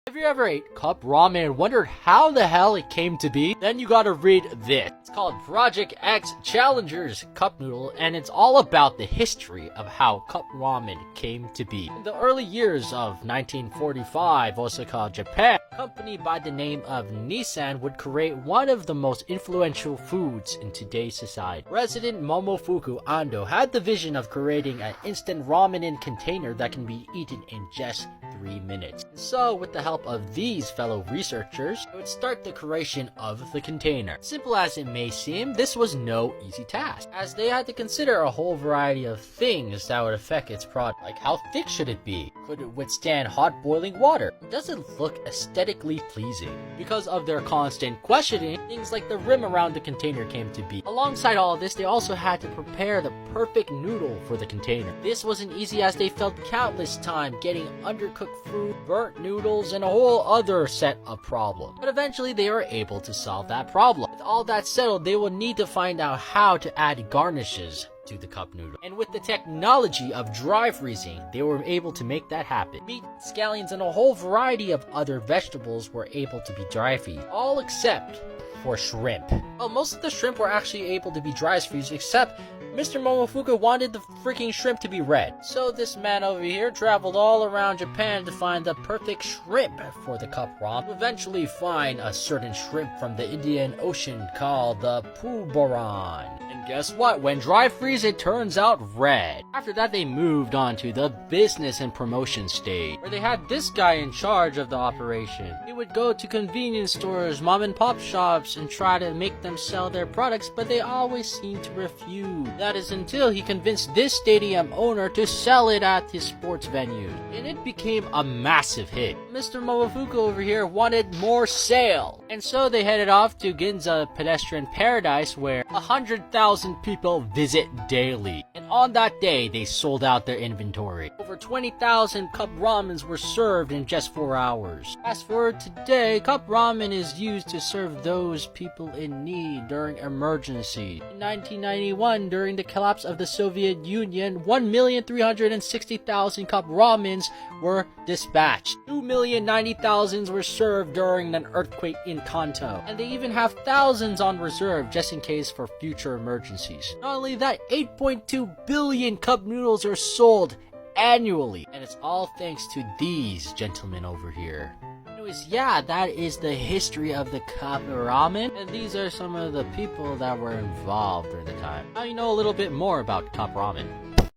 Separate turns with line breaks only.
Have you ever ate cup ramen and wondered how the hell it came to be? Then you gotta read this. It's called projectxchallengers Cup Noodle, and it's all about the history of how cup ramen came to be. In the early years of 1945, Osaka, Japan, a company by the name of Nissin would create one of the most influential foods in today's society. President Momofuku Ando had the vision of creating an instant ramen container that can be eaten in just 3 minutes. So, with the help of these fellow researchers, they would start the creation of the container. Simple as it may seem, this was no easy task, as they had to consider a whole variety of things that would affect its product, like how thick should it be? Could it withstand hot boiling water? Does it look aesthetically pleasing? Because of their constant questioning, things like the rim around the container came to be. Alongside all of this, they also had to prepare the perfect noodle for the container. This wasn't easy, as they felt countless time getting undercooked food, burnt noodles, and a whole other set of problems. But eventually they were able to solve that problem. With all that settled, they would need to find out how to add garnishes to the cup noodle. And with the technology of dry freezing, they were able to make that happen. Meat, scallions, and a whole variety of other vegetables were able to be dry freezed, all except for shrimp. Well, most of the shrimp were actually able to be dry freezed, except Mr. Momofuku wanted the freaking shrimp to be red. So this man over here traveled all around Japan to find the perfect shrimp for the cup ramen. To eventually find a certain shrimp from the Indian Ocean called the poobaran. And guess what? When dry freeze, it turns out red. After that, they moved on to the business and promotion stage, where they had this guy in charge of the operation. He would go to convenience stores, mom and pop shops, and try to make them sell their products, but they always seemed to refuse. That is until he convinced this stadium owner to sell it at his sports venue, and it became a massive hit. Mr. Momofuku over here wanted more sale, and so they headed off to Ginza Pedestrian Paradise, where 100,000 people visit daily. And on that day, they sold out their inventory. Over 20,000 cup ramens were served in just 4 hours. Fast forward to today, cup ramen is used to serve those people in need during emergency. In 1991, during the collapse of the Soviet Union, 1,360,000 cup ramens were dispatched. 2,090,000 were served during an earthquake in Kanto. And they even have thousands on reserve just in case for future emergencies. Not only that, 8.2 billion cup noodles are sold annually. And it's all thanks to these gentlemen over here. Anyways, yeah, that is the history of the cup ramen, and these are some of the people that were involved during the time. Now you know a little bit more about cup ramen.